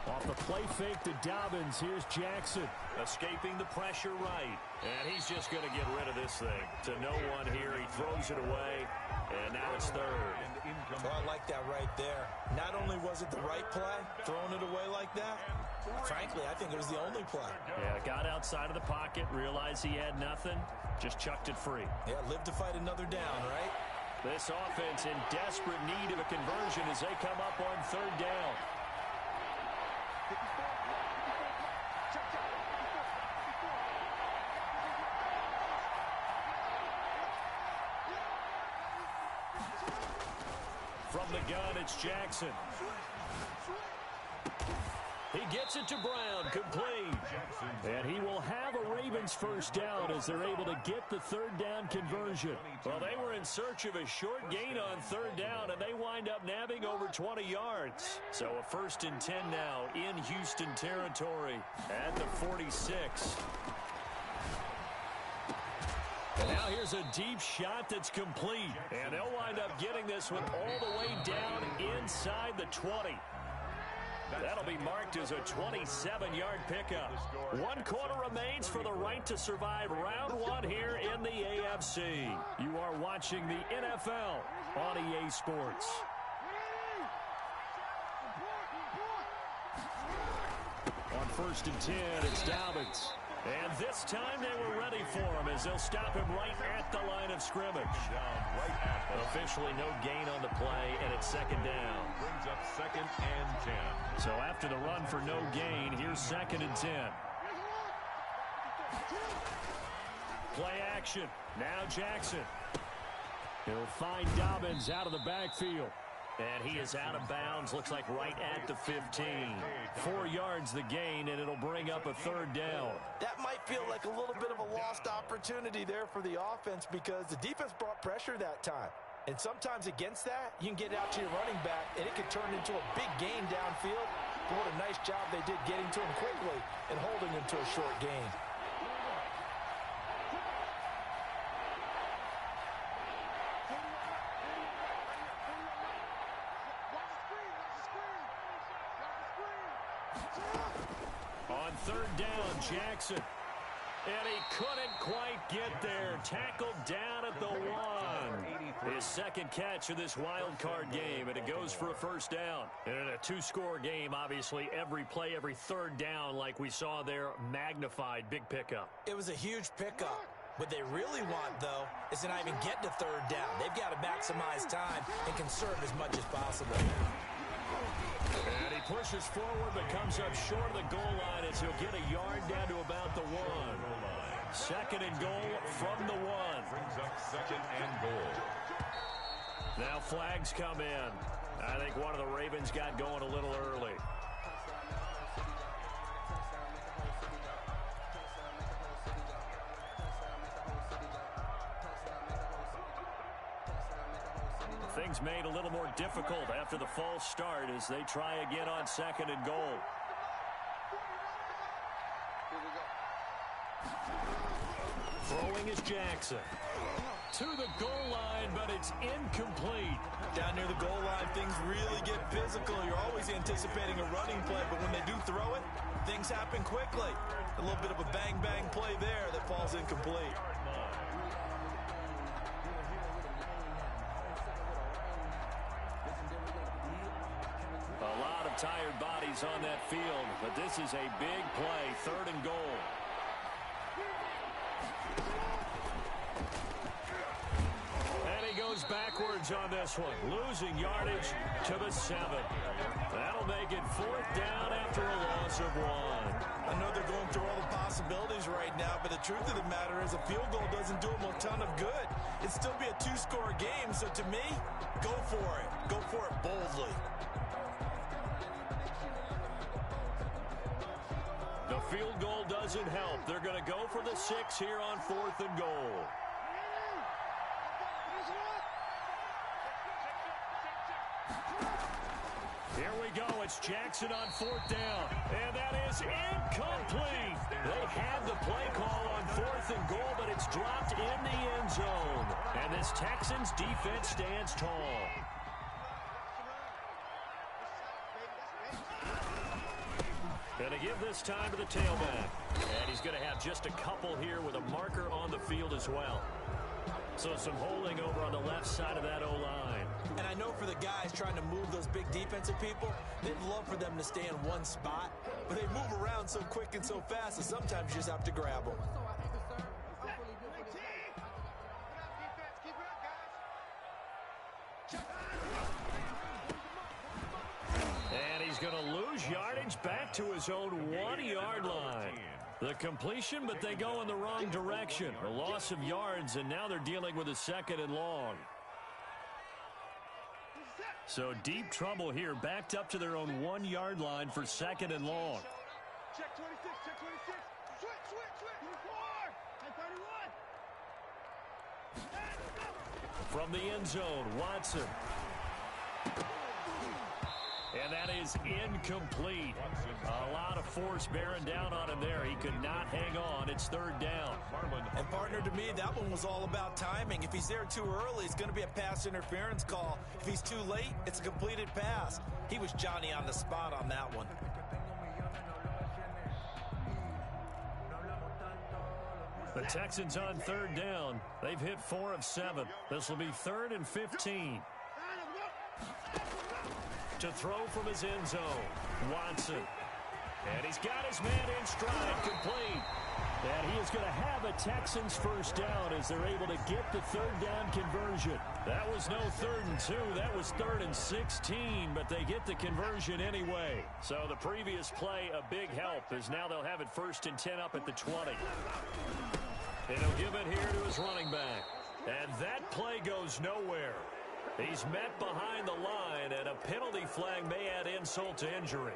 Off the play fake to Dobbins. Here's Jackson. Escaping the pressure right. And he's just going to get rid of this thing. To no one here. He throws it away. And now it's third. Oh, I like that right there. Not only was it the right play, throwing it away like that, frankly, I think it was the only play. Yeah, got outside of the pocket, realized he had nothing, just chucked it free. Yeah, live to fight another down, right? This offense in desperate need of a conversion as they come up on 3rd down. From the gun, it's Jackson. He gets it to Brown, complete. And he will have a Ravens first down as they're able to get the 3rd down conversion. Well, they were in search of a short gain on 3rd down, and they wind up nabbing over 20 yards. So a 1st and 10 now in Houston territory at the 46. And now here's a deep shot that's complete. And they'll wind up getting this one all the way down inside the 20. That'll be marked as a 27-yard pickup. 1 quarter remains for the right to survive round 1 here in the AFC. You are watching the NFL on EA Sports. On 1st and 10, it's Dobbins. And this time they were ready for him as they'll stop him right at the line of scrimmage. Officially no gain on the play, and it's 2nd down. Brings up 2nd and 10. So after the run for no gain, here's 2nd and 10. Play action. Now Jackson. He'll find Dobbins out of the backfield. And he is out of bounds, looks like right at the 15. 4 yards the gain, and it'll bring up a 3rd down. That might feel like a little bit of a lost opportunity there for the offense because the defense brought pressure that time. And sometimes against that, you can get out to your running back, and it could turn into a big gain downfield. But what a nice job they did getting to him quickly and holding him to a short gain. On 3rd down, Jackson. And he couldn't quite get there. Tackled down at the 1. His 2nd catch of this wild card game, and it goes for a 1st down. And in a 2-score game, obviously, every play, every 3rd down, like we saw there, magnified. Big pickup. It was a huge pickup. What they really want, though, is to not even get to third down. They've got to maximize time and conserve as much as possible. And he pushes forward but comes up short of the goal line as he'll get a yard down to about the 1. Second and goal from the 1. Brings up second and goal. Now flags come in. I think one of the Ravens got going a little early. Things made a little more difficult after the false start as they try again on second and goal. Throwing is Jackson. To the goal line, but it's incomplete. Down near the goal line, things really get physical. You're always anticipating a running play, but when they do throw it, things happen quickly. A little bit of a bang-bang play there that falls incomplete. A lot of tired bodies on that field, but this is a big play, third and goal. And he goes backwards on this one, losing yardage to the 7. That'll make it fourth down after a loss of 1. I know they're going through all the possibilities right now, but the truth of the matter is a field goal doesn't do them a ton of good. It'd still be a 2-score game, so to me, go for it. Go for it boldly. The field goal doesn't help. They're going to go for the 6 here on fourth and goal. Here we go. It's Jackson on fourth down. And that is incomplete. They had the play call on fourth and goal, but it's dropped in the end zone. And this Texans defense stands tall. And to give this time to the tailback. And he's going to have just a couple here with a marker on the field as well. So some holding over on the left side of that O-line. And I know for the guys trying to move those big defensive people, they'd love for them to stay in one spot. But they move around so quick and so fast that sometimes you just have to grab them. And he's going to lose yardage back to his own 1-yard line. The completion, but they go in the wrong direction. A loss of yards, and now they're dealing with a second and long. So deep trouble here, backed up to their own 1-yard line for second and long. Check 26, check 26. Switch. 4. From the end zone, Watson. And that is incomplete. A lot of force bearing down on him there. He could not hang on. It's third down. And partner, to me, that one was all about timing. If he's there too early, it's going to be a pass interference call. If he's too late, it's a completed pass. He was Johnny on the spot on that one. The Texans on third down. They've hit 4 of 7. This will be 3rd and 15. To throw from his end zone, Watson. And he's got his man in stride, complete. And he is going to have a Texans first down as they're able to get the third down conversion. That was no 3rd and 2. That was 3rd and 16, but they get the conversion anyway. So the previous play, a big help, as now they'll have it 1st and 10 up at the 20. And he'll give it here to his running back. And that play goes nowhere. He's met behind the line, and a penalty flag may add insult to injury.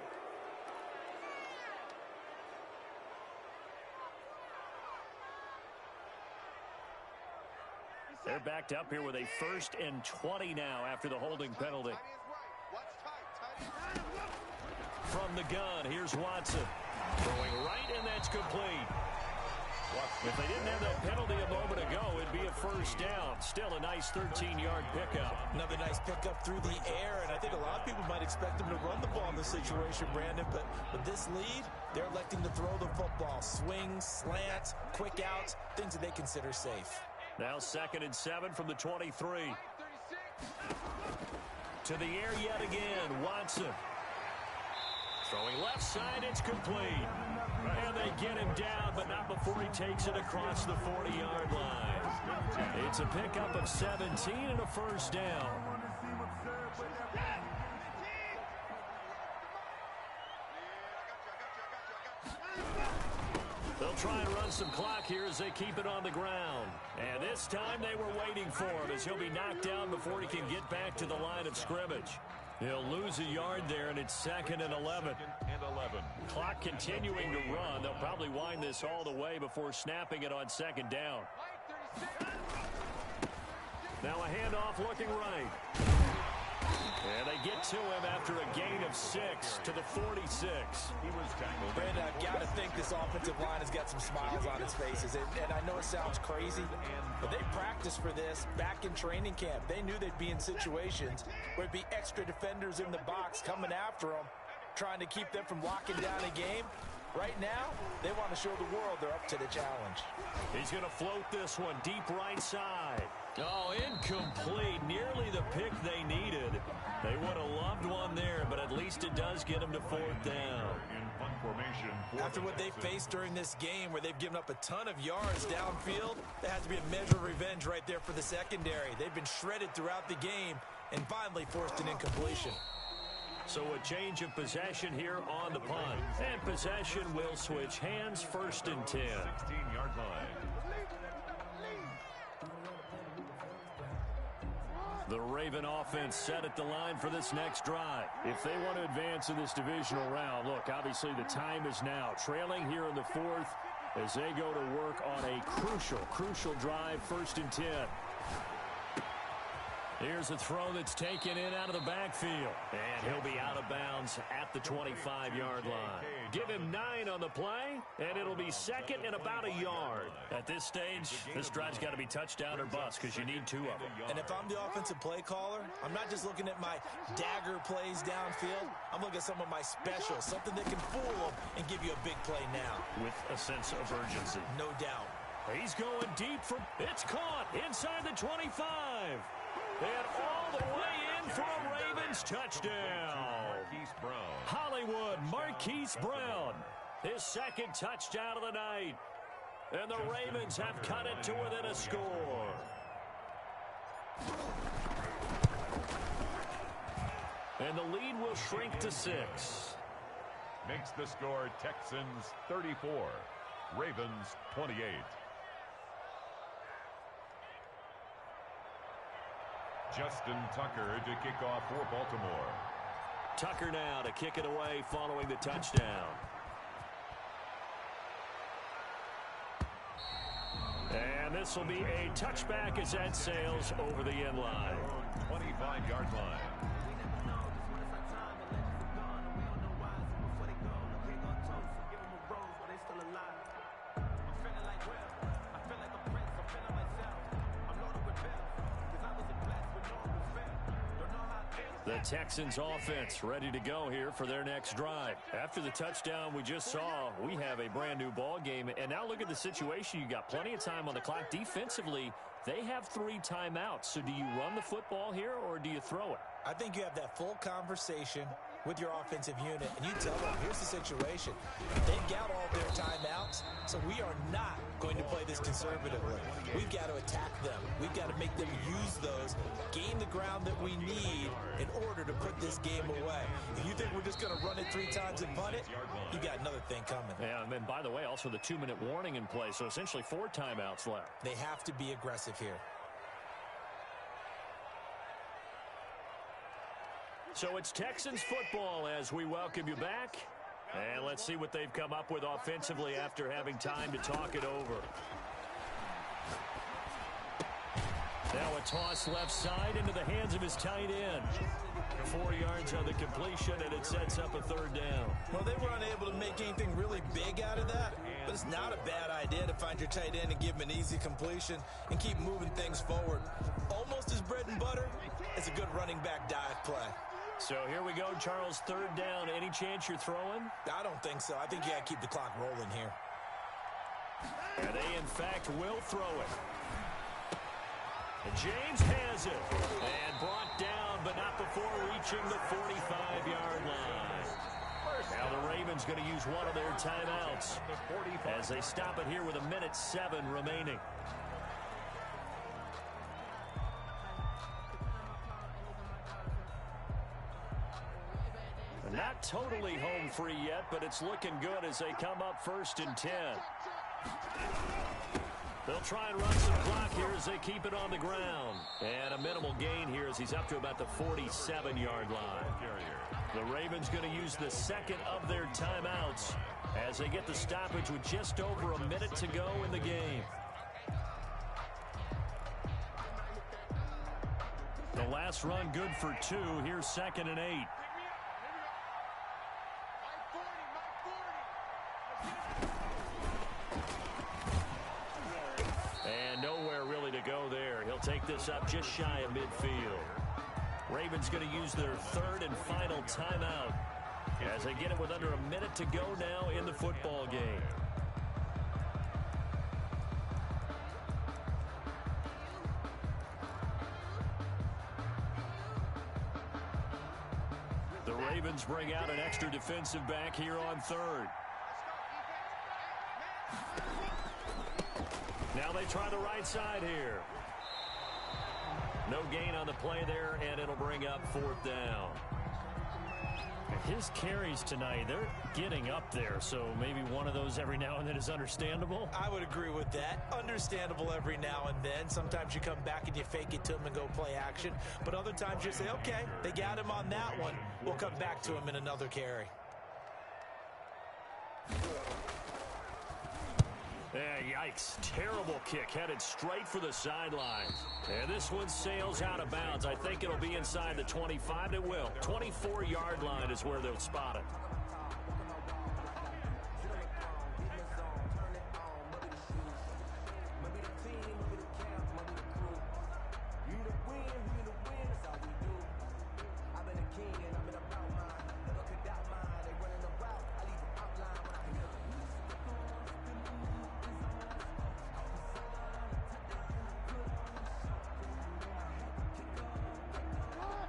They're backed up here with a 1st and 20 now after the holding penalty. From the gun, here's Watson. Throwing right, and that's complete. If they didn't have that penalty a moment ago, it'd be a first down. Still a nice 13-yard pickup. Another nice pickup through the air, and I think a lot of people might expect them to run the ball in this situation, Brandon, but with this lead, they're electing to throw the football. Swings, slants, quick outs, things that they consider safe. Now 2nd and 7 from the 23. To the air yet again, Watson. Throwing left side, it's complete. And they get him down, but not before he takes it across the 40-yard line. It's a pickup of 17 and a first down. They'll try and run some clock here as they keep it on the ground. And this time they were waiting for him as he'll be knocked down before he can get back to the line of scrimmage. He'll lose a yard there, and it's 2nd and 11. Clock continuing to run. They'll probably wind this all the way before snapping it on 2nd down. Now a handoff looking right. And they get to him after a gain of 6 to the 46. He was tackled. Brandon, I've got to think this offensive line has got some smiles on its faces. And I know it sounds crazy, but they practiced for this back in training camp. They knew they'd be in situations where it'd be extra defenders in the box coming after them, trying to keep them from locking down a game. Right now, they want to show the world they're up to the challenge. He's going to float this one deep right side. Oh, incomplete. Nearly the pick they needed. They would have loved one there, but at least it does get them to 4th down. After what they faced during this game where they've given up a ton of yards downfield, there has to be a measure of revenge right there for the secondary. They've been shredded throughout the game and finally forced an incompletion. So a change of possession here on the punt. And possession will switch hands, 1st and 10. 16-yard line. The Raven offense set at the line for this next drive. If they want to advance in this divisional round, look, obviously the time is now. Trailing here in the 4th as they go to work on a crucial drive, 1st and 10. Here's a throw that's taken in out of the backfield. And he'll be out of bounds at the 25-yard line. Give him 9 on the play, and it'll be 2nd and about a yard. At this stage, this drive's got to be touchdown or bust because you need 2 of them. And if I'm the offensive play caller, I'm not just looking at my dagger plays downfield. I'm looking at some of my specials, something that can fool them and give you a big play now. With a sense of urgency. No doubt. He's going deep for... It's caught inside the 25. And all the way in for a Ravens touchdown. Hollywood Marquise Brown, his 2nd touchdown of the night. And the Ravens have cut it to within a score. And the lead will shrink to 6. Makes the score Texans 34, Ravens 28. Justin Tucker to kick off for Baltimore. Tucker now to kick it away following the touchdown. And this will be a touchback as that sails over the end line. 25-yard line. The Texans offense ready to go here for their next drive. After the touchdown we just saw, we have a brand new ball game. And now look at the situation. You got plenty of time on the clock. Defensively, they have 3 timeouts. So do you run the football here or do you throw it? I think you have that full conversation with your offensive unit, and you tell them, here's the situation. They've got all their timeouts, so we are not going to play this conservatively. We've got to attack them. We've got to make them use those, gain the ground that we need in order to put this game away. If you think we're just going to run it 3 times and punt it, you got another thing coming. Yeah, and then, by the way, also the 2-minute warning in play, so essentially 4 timeouts left. They have to be aggressive here. So it's Texans football as we welcome you back. And let's see what they've come up with offensively after having time to talk it over. Now a toss left side into the hands of his tight end. 4 yards on the completion, and it sets up a 3rd down. Well, they were unable to make anything really big out of that, but it's not a bad idea to find your tight end and give him an easy completion and keep moving things forward. Almost as bread and butter, it's a good running back dive play. So here we go, Charles, 3rd down. Any chance you're throwing? I don't think so. I think you got to keep the clock rolling here. And they, in fact, will throw it. And James has it. And brought down, but not before reaching the 45-yard line. Now the Ravens going to use one of their timeouts as they stop it here with 1:07 remaining. Not totally home free yet, but it's looking good as they come up 1st and 10. They'll try and run some clock here as they keep it on the ground. And a minimal gain here as he's up to about the 47-yard line. The Ravens going to use the second of their timeouts as they get the stoppage with just over a minute to go in the game. The last run good for 2. Here's 2nd and 8. And nowhere really to go there. He'll take this up just shy of midfield. Ravens going to use their 3rd and final timeout as they get it with under a minute to go now in the football game. The Ravens bring out an extra defensive back here on 3rd. Now they try the right side here. No gain on the play there, and it'll bring up 4th down. His carries tonight, they're getting up there, so maybe one of those every now and then is understandable. I would agree with that. Understandable every now and then. Sometimes you come back and you fake it to him and go play action. But other times you say, okay, they got him on that one. We'll come back to him in another carry. Yikes. Terrible kick headed straight for the sidelines. And this one sails out of bounds. I think it'll be inside the 25. It will. 24-yard line is where they'll spot it.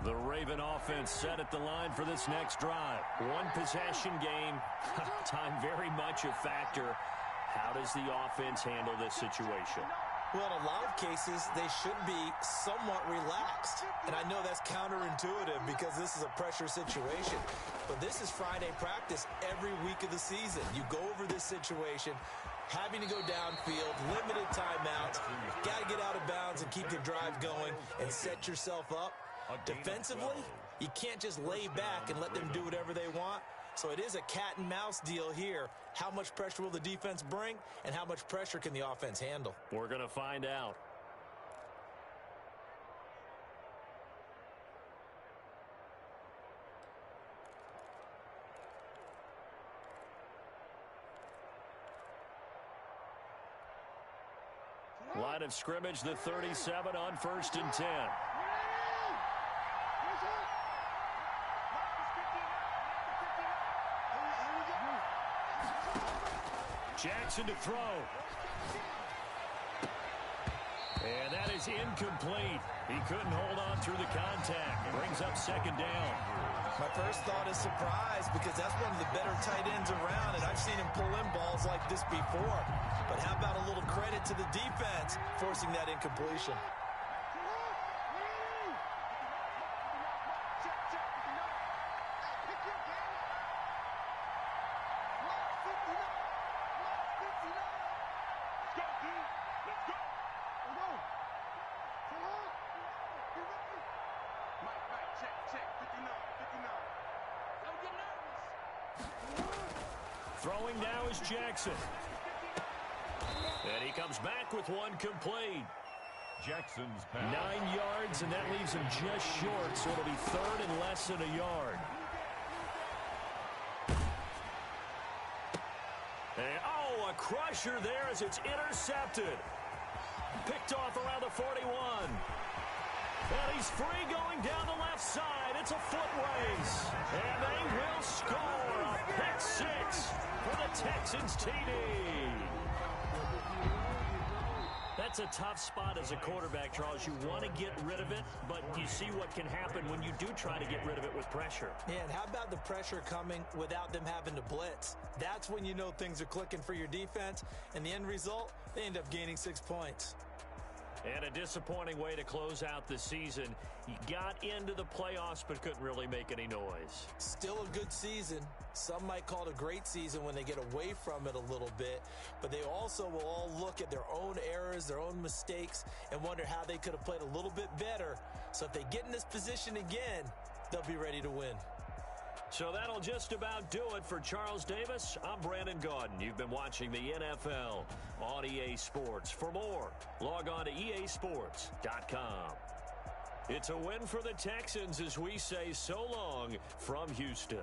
The Raven offense set at the line for this next drive. One possession game. Time very much a factor. How does the offense handle this situation? Well, in a lot of cases, they should be somewhat relaxed. And I know that's counterintuitive because this is a pressure situation. But this is Friday practice every week of the season. You go over this situation, having to go downfield, limited timeouts, got to get out of bounds and keep your drive going and set yourself up. Defensively, you can't just lay back and let them do whatever they want. So it is a cat and mouse deal here. How much pressure will the defense bring, and how much pressure can the offense handle? We're going to find out. Line of scrimmage, the 37 on 1st and 10. Jackson to throw. And that is incomplete. He couldn't hold on through the contact. Brings up 2nd down. My first thought is surprise because that's one of the better tight ends around, and I've seen him pull in balls like this before. But how about a little credit to the defense forcing that incompletion? Throwing now is Jackson. And he comes back with one complete. Jackson's pass. 9 yards, and that leaves him just short, so it'll be 3rd and less than a yard. And, a crusher there as it's intercepted. Picked off around the 41. And he's free going down the left side. It's a foot race. And they will score a pick 6 for the Texans TD. That That's a tough spot as a quarterback, Charles. You want to get rid of it, but you see what can happen when you do try to get rid of it with pressure. Yeah, and how about the pressure coming without them having to blitz? That's when you know things are clicking for your defense, and the end result, they end up gaining 6 points. And a disappointing way to close out the season. He got into the playoffs but couldn't really make any noise. Still a good season. Some might call it a great season when they get away from it a little bit, but they also will all look at their own errors, their own mistakes, and wonder how they could have played a little bit better. So if they get in this position again, they'll be ready to win. So that'll just about do it for Charles Davis. I'm Brandon Gaudin. You've been watching the NFL on EA Sports. For more, log on to easports.com. It's a win for the Texans as we say so long from Houston.